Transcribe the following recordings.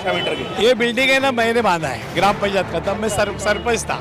Rickshaw metre की? ये building है ना, मैंने बांधा है ग्राम पंचायत का, तब मैं सरपंच था।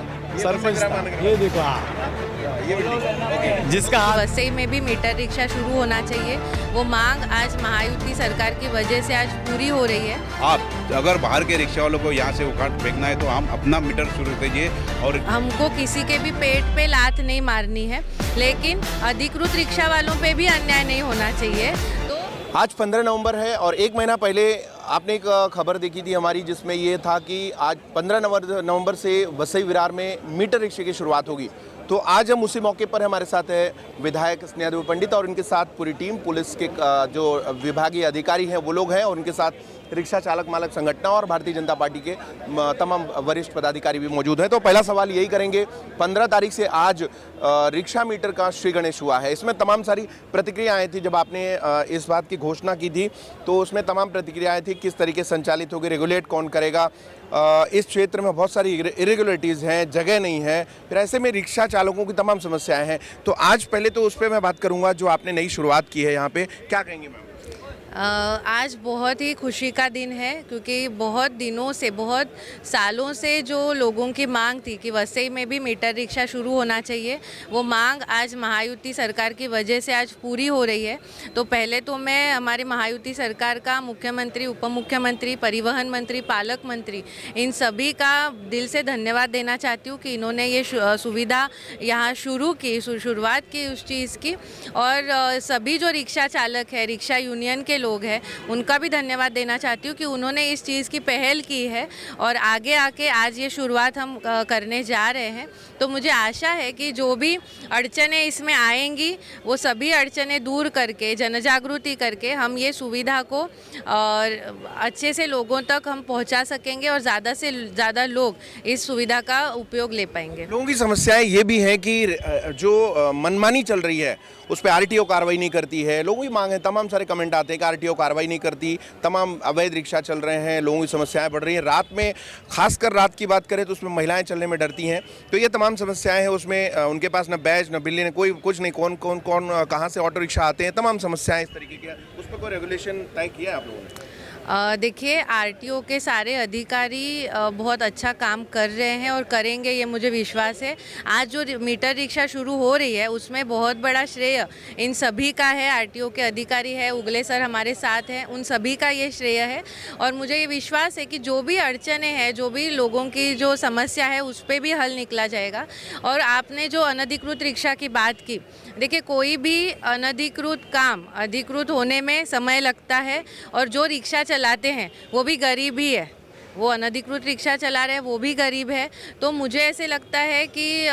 ये देखो, हाँ, ये बिल्डिंग जिसका हाथ वसई में भी मीटर रिक्शा शुरू होना चाहिए। वो मांग आज महायुति सरकार की वजह से आज पूरी हो रही है। आप अगर बाहर के रिक्शा वालों को यहाँ से उखाड़ फेंकना है तो हम अपना मीटर शुरू कीजिए। और हमको किसी के भी पेट पे लात नहीं मारनी है, लेकिन अधिकृत रिक्शा वालों पे भी अन्याय नहीं होना चाहिए। तो आज 15 नवंबर है और एक महीना पहले आपने एक खबर देखी थी हमारी, जिसमें ये था कि आज 15 नवंबर से वसई विरार में मीटर रिक्शे की शुरुआत होगी। तो आज हम उसी मौके पर हमारे साथ है विधायक स्नेहदेवी पंडित और इनके साथ पूरी टीम, पुलिस के जो विभागीय अधिकारी हैं वो लोग हैं, और उनके साथ रिक्शा चालक मालक संगठन और भारतीय जनता पार्टी के तमाम वरिष्ठ पदाधिकारी भी मौजूद हैं। तो पहला सवाल यही करेंगे, 15 तारीख से आज रिक्शा मीटर का श्री गणेश हुआ है। इसमें तमाम सारी प्रतिक्रिया आई थी। जब आपने इस बात की घोषणा की थी तो उसमें तमाम प्रतिक्रियाएं थी, किस तरीके से संचालित होगी, रेगुलेट कौन करेगा, इस क्षेत्र में बहुत सारी इरेगुलरिटीज़ हैं, जगह नहीं है, फिर ऐसे में रिक्शा चालकों की तमाम समस्याएं हैं। तो आज पहले तो उस पर मैं बात करूंगा, जो आपने नई शुरुआत की है यहाँ पे, क्या कहेंगे मैम? आज बहुत ही खुशी का दिन है, क्योंकि बहुत दिनों से, बहुत सालों से जो लोगों की मांग थी कि वसई में भी मीटर रिक्शा शुरू होना चाहिए, वो मांग आज महायुति सरकार की वजह से आज पूरी हो रही है। तो पहले तो मैं हमारी महायुति सरकार का, मुख्यमंत्री, उप मुख्यमंत्री, परिवहन मंत्री, पालक मंत्री, इन सभी का दिल से धन्यवाद देना चाहती हूँ कि इन्होंने ये सुविधा यहाँ शुरू की, शुरुआत की उस चीज़ की। और सभी जो रिक्शा चालक है, रिक्शा यूनियन के लोग हैं, उनका भी धन्यवाद देना चाहती हूँ कि उन्होंने इस चीज़ की पहल की है और आगे आके आज ये शुरुआत हम करने जा रहे हैं। तो मुझे आशा है कि जो भी अड़चनें इसमें आएंगी वो सभी अड़चनें दूर करके, जनजागृति करके हम ये सुविधा को और अच्छे से लोगों तक हम पहुंचा सकेंगे और ज़्यादा से ज़्यादा लोग इस सुविधा का उपयोग ले पाएंगे। लोगों की समस्याएं ये भी हैं कि जो मनमानी चल रही है उस पर आरटीओ कार्रवाई नहीं करती है। लोगों की मांग है, तमाम सारे कमेंट आते हैं कि आरटीओ कार्रवाई नहीं करती, तमाम अवैध रिक्शा चल रहे हैं, लोगों की समस्याएं बढ़ रही हैं। रात में, खासकर रात की बात करें तो उसमें महिलाएं चलने में डरती हैं। तो ये तमाम समस्याएं हैं, उसमें उनके पास न बैज न बिल्ली न कोई कुछ नहीं, कौन कौन कौन कहाँ से ऑटो रिक्शा आते हैं, तमाम समस्याएं इस तरीके की। उस पर कोई रेगुलेशन तय किया है आप लोगों ने? देखिए, आरटीओ के सारे अधिकारी बहुत अच्छा काम कर रहे हैं और करेंगे, ये मुझे विश्वास है। आज जो मीटर रिक्शा शुरू हो रही है उसमें बहुत बड़ा श्रेय इन सभी का है। आरटीओ के अधिकारी है, उगले सर हमारे साथ हैं, उन सभी का ये श्रेय है। और मुझे ये विश्वास है कि जो भी अड़चनें हैं, जो भी लोगों की जो समस्या है, उस पर भी हल निकला जाएगा। और आपने जो अनधिकृत रिक्शा की बात की, देखिए, कोई भी अनधिकृत काम अधिकृत होने में समय लगता है, और जो रिक्शा चलाते हैं वो भी गरीब ही है, वो अनधिकृत रिक्शा चला रहे हैं, वो भी गरीब है। तो मुझे ऐसे लगता है कि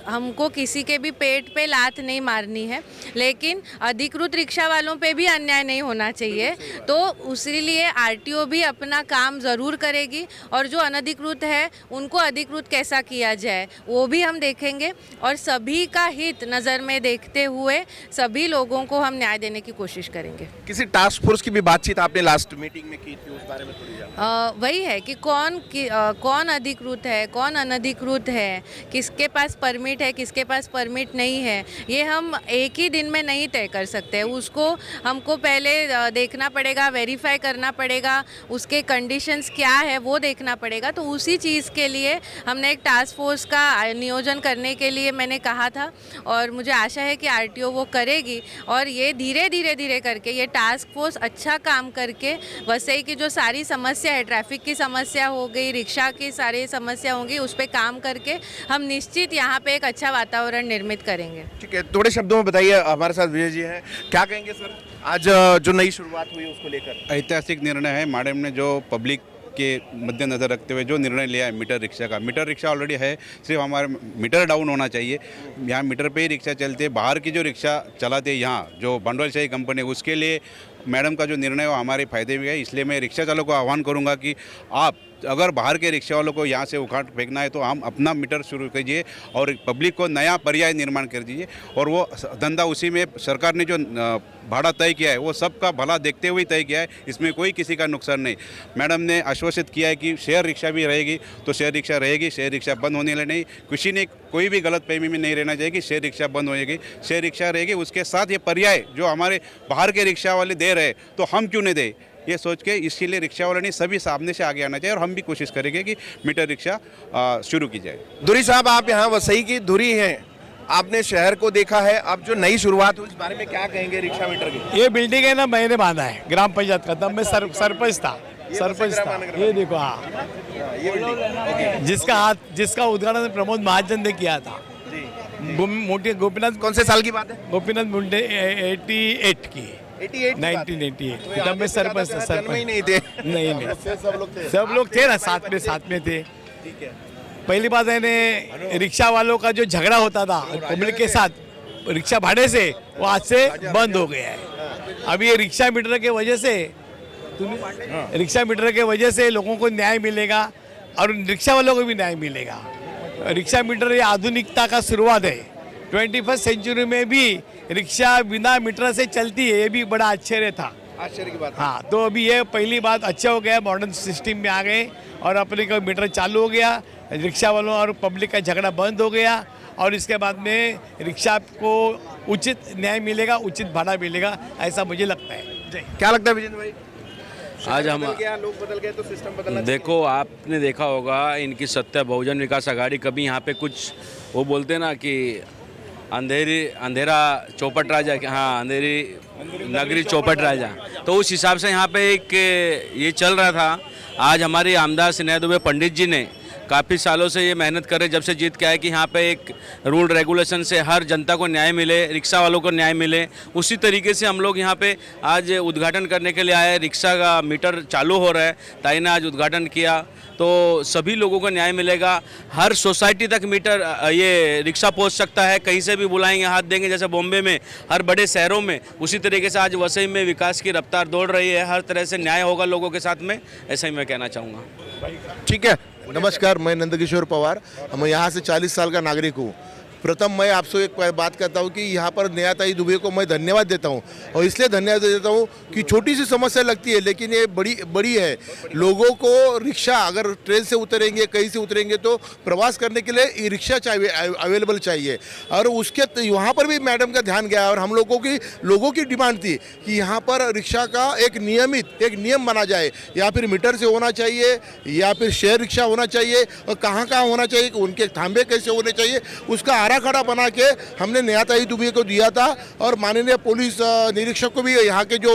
हमको किसी के भी पेट पे लात नहीं मारनी है, लेकिन अधिकृत रिक्शा वालों पे भी अन्याय नहीं होना चाहिए। तो उसीलिए आरटीओ भी अपना काम ज़रूर करेगी, और जो अनधिकृत है उनको अधिकृत कैसा किया जाए वो भी हम देखेंगे, और सभी का हित नज़र में देखते हुए सभी लोगों को हम न्याय देने की कोशिश करेंगे। किसी टास्क फोर्स की भी बातचीत आपने लास्ट मीटिंग में की थी, उस बारे में थोड़ी वही है कि कौन अधिकृत है, कौन अनधिकृत है, किसके पास परमिट है, किसके पास परमिट नहीं है, ये हम एक ही दिन में नहीं तय कर सकते। उसको हमको पहले देखना पड़ेगा, वेरीफाई करना पड़ेगा, उसके कंडीशंस क्या है वो देखना पड़ेगा। तो उसी चीज़ के लिए हमने एक टास्क फोर्स का नियोजन करने के लिए मैंने कहा था, और मुझे आशा है कि आरटीओ वो करेगी। और ये धीरे करके ये टास्क फोर्स अच्छा काम करके वसई की जो सारी समस्या है, ट्रैफिक की समस्या हो गई, रिक्शा की सारी समस्या होगी, उस पर काम करके हम निश्चित यहाँ पे एक अच्छा वातावरण निर्मित करेंगे। ठीक है, थोड़े शब्दों में बताइए। हमारे साथ विजय जी हैं, क्या कहेंगे सर आज जो नई शुरुआत हुई उसको लेकर? ऐतिहासिक निर्णय है। मैडम ने जो पब्लिक के मद्देनज़र रखते हुए जो निर्णय लिया है मीटर रिक्शा का, मीटर रिक्शा ऑलरेडी है, सिर्फ हमारे मीटर डाउन होना चाहिए। यहाँ मीटर पे ही रिक्शा चलते हैं। बाहर की जो रिक्शा चलाते हैं यहाँ जो भंडोलशाही कंपनी है, उसके लिए मैडम का जो निर्णय है वो हमारे फायदे में है। इसलिए मैं रिक्शा चालकों को आह्वान करूँगा कि आप अगर बाहर के रिक्शा वालों को यहाँ से उखाड़ फेंकना है तो हम अपना मीटर शुरू कीजिए और पब्लिक को नया पर्याय निर्माण कर दीजिए। और वो धंधा उसी में सरकार ने जो भाड़ा तय किया है वो सबका भला देखते हुए तय किया है, इसमें कोई किसी का नुकसान नहीं। मैडम ने आश्वासित किया है कि शेयर रिक्शा भी रहेगी तो शेयर रिक्शा रहेगी, शेयर रिक्शा बंद होने वाली नहीं। किसी ने कोई भी गलत फहमी में नहीं रहना चाहिए कि शेयर रिक्शा बंद होएगी, शेयर रिक्शा रहेगी। उसके साथ ये पर्याय जो हमारे बाहर के रिक्शा वाले दे रहे तो हम क्यों नहीं दें। ये सोच के इसके लिए रिक्शा वालों ने सभी सामने से आगे आना चाहिए और हम भी कोशिश करेंगे कि मीटर रिक्शा शुरू की जाए। धुरी साहब, आप यहाँ वसई की धुरी हैं, आपने शहर को देखा है, अब जो नई शुरुआत हुई इस बारे में क्या कहेंगे रिक्शा मीटर की? ये बिल्डिंग है ना, मैंने बांधा है ग्राम पंचायत का, तब मैं सरपंच था। ये देखो, हाँ, ये बिल्डिंग जिसका उद्घाटन प्रमोद महाजन ने किया था। मोटी गोपीनाथ, कौन से साल की बात है? गोपीनाथ मुंडे 88 की, 1988, तब मैं सरपंच था। जन्म ही नहीं थे। नहीं, सब लोग थे ना, साथ में थे। ठीक है। पहली बात है, रिक्शा वालों का जो झगड़ा होता था पब्लिक के साथ रिक्शा भाड़े से, वो आज से बंद हो गया है। अभी ये रिक्शा मीटर के वजह से लोगों को न्याय मिलेगा और रिक्शा वालों को भी न्याय मिलेगा। रिक्शा मीटर ये आधुनिकता का शुरुआत है। 21st सेंचुरी में भी रिक्शा बिना मीटर से चलती है, ये भी बड़ा आश्चर्य था। आश्चर्य की बात। हाँ, तो अभी ये पहली बात अच्छा हो गया, मॉडर्न सिस्टम में आ गए और अपने को मीटर चालू हो गया, रिक्शा वालों और पब्लिक का झगड़ा बंद हो गया और इसके बाद में रिक्शा को उचित न्याय मिलेगा, उचित भाड़ा मिलेगा, ऐसा मुझे लगता है। क्या लगता है विजेंद्र भाई? आज हम लोग बदल गए तो सिस्टम बदलना देखो, आपने देखा होगा इनकी सत्ता बहुजन विकास आघाड़ी, कभी यहाँ पे कुछ वो बोलते ना कि अंधेरा चौपट राजा, हाँ, अंधेरी नगरी चौपट राजा, तो उस हिसाब से यहाँ पे एक ये चल रहा था। आज हमारे आमदार स्नेहा दुबे पंडित जी ने काफ़ी सालों से ये मेहनत कर रहे, जब से जीत के आए, कि यहाँ पे एक रूल रेगुलेशन से हर जनता को न्याय मिले, रिक्शा वालों को न्याय मिले। उसी तरीके से हम लोग यहाँ पे आज उद्घाटन करने के लिए आए। रिक्शा का मीटर चालू हो रहा है, ताई ने आज उद्घाटन किया, तो सभी लोगों को न्याय मिलेगा। हर सोसाइटी तक मीटर ये रिक्शा पहुँच सकता है, कहीं से भी बुलाएंगे, हाथ देंगे, जैसे बॉम्बे में, हर बड़े शहरों में। उसी तरीके से आज वसई में विकास की रफ्तार दौड़ रही है, हर तरह से न्याय होगा लोगों के साथ में, ऐसा ही मैं कहना चाहूँगा। ठीक है। नमस्कार, मैं नंदकिशोर पवार, मैं यहाँ से 40 साल का नागरिक हूँ। प्रथम मैं आपसे एक बात करता हूँ कि यहाँ पर नेहाताई दुबे को मैं धन्यवाद देता हूँ, और इसलिए धन्यवाद देता हूँ कि छोटी सी समस्या लगती है लेकिन ये बड़ी है। लोगों को रिक्शा, अगर ट्रेन से उतरेंगे, कहीं से उतरेंगे, तो प्रवास करने के लिए ई रिक्शा चाहिए, अवेलेबल चाहिए। और उसके वहाँ पर भी मैडम का ध्यान गया और हम लोगों की डिमांड थी कि यहाँ पर रिक्शा का एक नियम बना जाए, या फिर मीटर से होना चाहिए या फिर शेयर रिक्शा होना चाहिए, और कहाँ कहाँ होना चाहिए, उनके थांबे कैसे होने चाहिए, उसका खड़ा बना के हमने नेहाताई दुबे को दिया था। और माननीय पुलिस निरीक्षक को भी, यहाँ के जो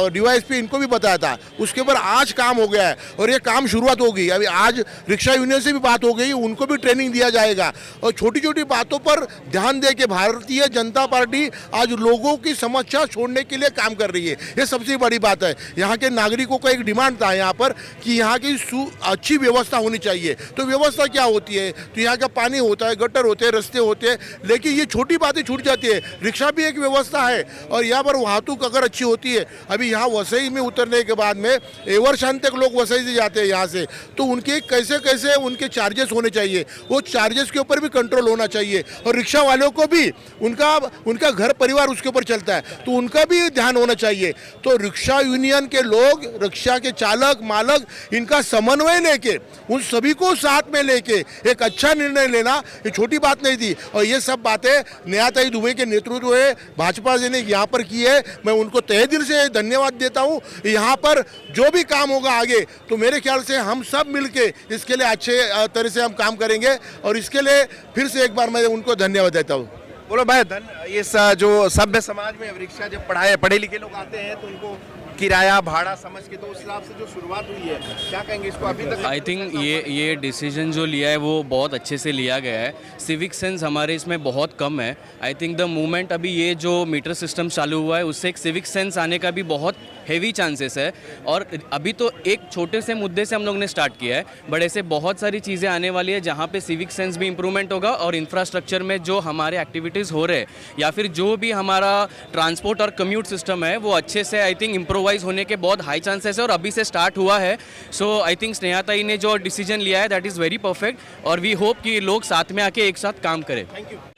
डीवाईएसपी, इनको भी बताया था। उसके ऊपर आज काम हो गया है और ये काम शुरुआत हो गई। अभी आज रिक्शा यूनियन से भी बात हो गई, उनको भी ट्रेनिंग दिया जाएगा। और छोटी छोटी बातों पर ध्यान दे के भारतीय जनता पार्टी आज लोगों की समस्या छोड़ने के लिए काम कर रही है, ये सबसे बड़ी बात है। यहाँ के नागरिकों का एक डिमांड था यहाँ पर कि यहाँ की अच्छी व्यवस्था होनी चाहिए। तो व्यवस्था क्या होती है? तो यहाँ का पानी होता है, गटर होते हैं, रस्ते होते हैं, लेकिन ये छोटी बातें छूट जाती है। रिक्शा भी एक व्यवस्था है और यहाँ पर वाहतूक अगर अच्छी होती है, अभी यहाँ वसई में उतरने के बाद में एवरशान तक लोग वसई से जाते हैं यहाँ से, तो उनके कैसे उनके चार्जेस होने चाहिए, वो चार्जेस के ऊपर भी कंट्रोल होना चाहिए। और रिक्शा वालों को भी उनका घर परिवार उसके ऊपर चलता है, तो उनका भी ध्यान होना चाहिए। तो रिक्शा यूनियन के लोग, रिक्शा के चालक मालक, इनका समन्वय लेके, उन सभी को साथ में लेके एक अच्छा निर्णय लेना, ये छोटी बात नहीं थी। और ये सब बातें नेहाताई दुबे के नेतृत्व में भाजपा जी ने यहाँ पर की है, मैं उनको तहे दिल से धन्यवाद देता हूँ। यहाँ पर जो भी काम होगा आगे, तो मेरे ख्याल से हम सब मिलके इसके लिए अच्छे तरह से हम काम करेंगे, और इसके लिए फिर से एक बार मैं उनको धन्यवाद देता हूँ। बोलो भाई, ये जो सभ्य समाज में रिक्शा जब पढ़े लिखे लोग आते हैं तो उनको किराया भाड़ा समझ के, तो उस हिसाब से जो शुरुआत हुई है, क्या कहेंगे इसको? अभी तक आई थिंक ये डिसीजन जो लिया है वो बहुत अच्छे से लिया गया है। सिविक सेंस हमारे इसमें बहुत कम है। आई थिंक द मूवमेंट अभी ये जो मीटर सिस्टम चालू हुआ है, उससे एक सिविक सेंस आने का भी बहुत हेवी चांसेस है। और अभी तो एक छोटे से मुद्दे से हम लोग ने स्टार्ट किया है, बट ऐसे बहुत सारी चीज़ें आने वाली है जहाँ पे सिविक सेंस भी इम्प्रूवमेंट होगा, और इंफ्रास्ट्रक्चर में जो हमारे एक्टिविटीज़ हो रहे हैं या फिर जो भी हमारा ट्रांसपोर्ट और कम्यूट सिस्टम है, वो अच्छे से आई थिंक इम्प्रोवाइज होने के बहुत हाई चांसेस है, और अभी से स्टार्ट हुआ है। सो आई थिंक स्नेहाताई ने जो डिसीजन लिया है, दैट इज़ वेरी परफेक्ट, और वी होप कि लोग साथ में आके एक साथ काम करें।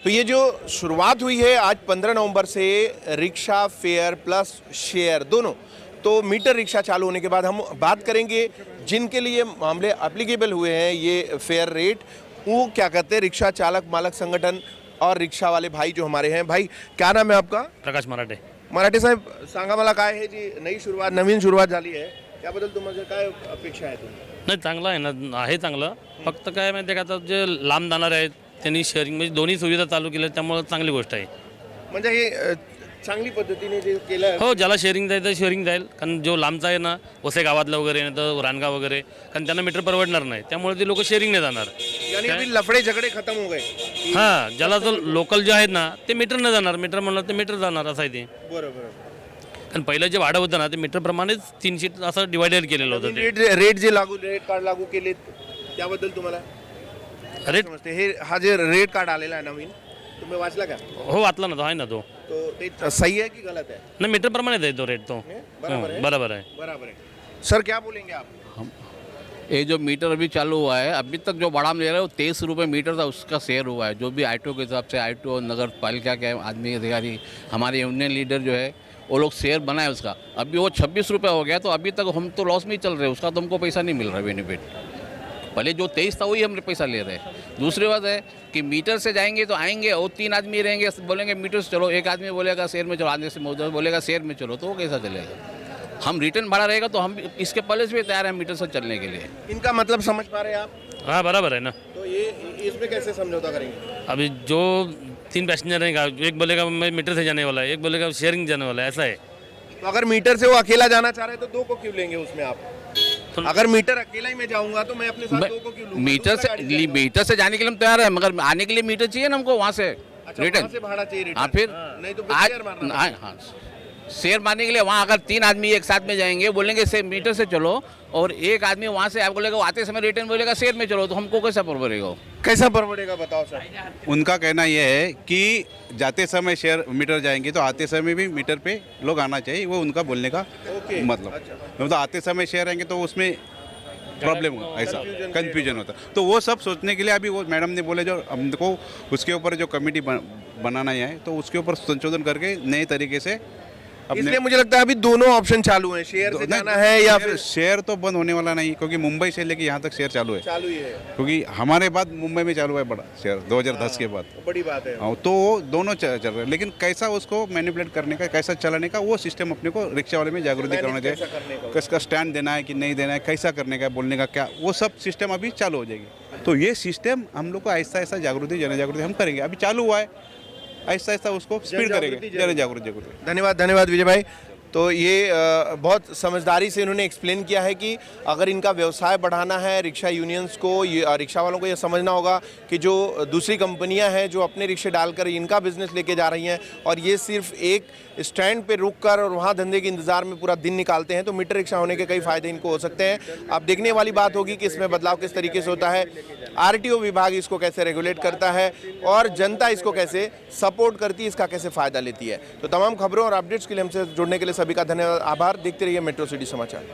तो ये जो शुरुआत हुई है आज 15 नवंबर से, रिक्शा फेयर प्लस शेयर दोनों, तो मीटर रिक्शा चालू होने के बाद हम बात करेंगे जिनके लिए मामले एप्लीकेबल हुए हैं ये फेयर रेट, वो क्या कहते हैं रिक्शा चालक मालक संगठन और रिक्शा वाले भाई जो हमारे हैं। भाई क्या नाम है आपका? प्रकाश मराठे। मराठे साहेब सांगा मला काय आहे जी नई सुरुवात नवीन सुरुवात झाली आहे त्याबद्दल तुम्हाला काय अपेक्षा आहे तुम्ही नाही चांगलं आहे ना आहे चांगलं फक्त काय माहिती आहे का आता जे लांब जाणारे आहेत त्यांनी शेअरिंग म्हणजे दोन्ही सुविधा चालू केल्या त्यामुळे चांगली गोष्ट आहे म्हणजे हे चांगली पद्धतीने जे केलं आहे. हो ज्याला शेअरिंग जायचं शेअरिंग जाईल कारण जो लांबचा आहे ना वसे गावातलं वगैरे नाही तर रानगाव वगैरे कारण त्यांना मीटर परवडणार नाही त्यामुळे ते लोक शेअरिंगने जाणार यानी अभी लफड़े झगड़े खत्म हो गए हां ज्याला जो लोकल जे आहेत ना ते मीटरने जाणार मीटर म्हणलं ते मीटर जाणार असं आहे ते बरोबर कारण पहिलं जे भाडं होतं ना ते मीटरप्रमाणेच 3 शीट असं डिवायडेड केलेलं होतं ते रेट जे रेट कार्ड लागू केले त्याबद्दल तुम्हाला रेट समजते हे हा जे रेट कार्ड आलेला आहे नवीन तुम्ही वाचला का हो वाचला ना तो आहे ना तो तो ते सही है कि गलत है नाही मीटरप्रमाणेच आहे तो रेट तो बराबर है बराबर आहे बराबर है सर क्या बोलेंगे आप ये जो मीटर अभी चालू हुआ है अभी तक जो बड़ा ले रहा है वो 23 रुपये मीटर था उसका शेयर हुआ है जो भी आईटीओ के हिसाब से आईटीओ नगर पालिका के आदमी अधिकारी हमारे यूनियन लीडर जो है वो लोग शेयर बनाए उसका अभी वो 26 रुपये हो गया तो अभी तक हम तो लॉस में ही चल रहे हैं उसका तो हमको पैसा नहीं मिल रहा बेनिफिट पहले जो 23 था वही हम पैसा ले रहे हैं दूसरी बात है कि मीटर से जाएंगे तो आएंगे और 3 आदमी रहेंगे बोलेंगे मीटर से चलो एक आदमी बोलेगा शेयर में चलो आदमी से बोलेगा शेयर में चलो तो वो कैसा चलेगा हम रिटर्न भाड़ा रहेगा तो हम इसके पहले से भी तैयार हैं मीटर से चलने के लिए इनका मतलब समझ पा रहे हैं आप हाँ बराबर है ना तो ये इसमें कैसे समझौता करेंगे अभी जो 3 पैसेंजर रहेगा एक बोलेगा मैं मीटर से जाने वाला है एक बोलेगा शेयरिंग जाने वाला है ऐसा है तो अगर मीटर से वो अकेला जाना चाह रहे हैं तो 2 को क्यों लेंगे उसमें आप अगर मीटर अकेला ही मैं जाऊंगा तो मैं अपने साथ 2 को क्यों लूंगा मीटर से जाने के लिए हम तैयार है मगर आने के लिए मीटर चाहिए ना हमको वहाँ से अच्छा, रिटर्न वहाँ से भाड़ा चाहिए रिटर्न हाँ फिर नहीं तो फिर आज शेयर मारना हाँ शेयर मारने के लिए वहाँ अगर 3 आदमी एक साथ में जाएंगे बोलेंगे से मीटर से चलो और एक आदमी वहाँ से आपको बोलेगा आते समय रिटर्न बोलेगा शेयर में चलो तो हमको कैसा परवरेगा कैसा परवड़ेगा बताओ सर उनका कहना यह है कि जाते समय शेयर मीटर जाएंगे तो आते समय भी मीटर पे लोग आना चाहिए वो उनका बोलने का मतलब मतलब आते समय शेयर आएंगे तो उसमें प्रॉब्लम ऐसा कंफ्यूजन होता तो वो सब सोचने के लिए अभी वो मैडम ने बोले जो हमको उसके ऊपर जो कमेटी बनाना है तो उसके ऊपर संशोधन करके नए तरीके से इसलिए मुझे लगता है अभी दोनों ऑप्शन चालू हैं शेयर से जाना है या फिर शेयर तो बंद होने वाला नहीं क्योंकि मुंबई से लेके यहाँ तक शेयर चालू है चालू ही है क्योंकि हमारे बाद मुंबई में चालू है बड़ा शेयर 2010 के बाद बड़ी बात है हाँ, तो वो दोनों चल रहे हैं लेकिन कैसा उसको मैनिपुलेट करने का कैसा चलाने का वो सिस्टम अपने को रिक्शा वाले में जागृति करना चाहिए किसका स्टैंड देना है कि नहीं देना है कैसा करने का बोलने का क्या वो सब सिस्टम अभी चालू हो जाएगी तो ये सिस्टम हम लोग को ऐसा ऐसा जागृति जन जागृति हम करेंगे अभी चालू हुआ है ऐसा ऐसा उसको स्पीड करेंगे जन जागृति धन्यवाद विजय भाई तो ये बहुत समझदारी से इन्होंने एक्सप्लेन किया है कि अगर इनका व्यवसाय बढ़ाना है रिक्शा यूनियंस को रिक्शा वालों को ये समझना होगा कि जो दूसरी कंपनियां हैं जो अपने रिक्शे डालकर इनका बिजनेस लेके जा रही हैं और ये सिर्फ एक स्टैंड पे रुक कर और वहाँ धंधे के इंतजार में पूरा दिन निकालते हैं तो मीटर रिक्शा होने के कई फ़ायदे इनको हो सकते हैं। अब देखने वाली बात होगी कि इसमें बदलाव किस तरीके से होता है, आरटीओ विभाग इसको कैसे रेगुलेट करता है और जनता इसको कैसे सपोर्ट करती है, इसका कैसे फ़ायदा लेती है। तो तमाम खबरों और अपडेट्स के लिए हमसे जुड़ने के लिए सभी का धन्यवाद, आभार। देखते रहिए मेट्रो सिटी समाचार।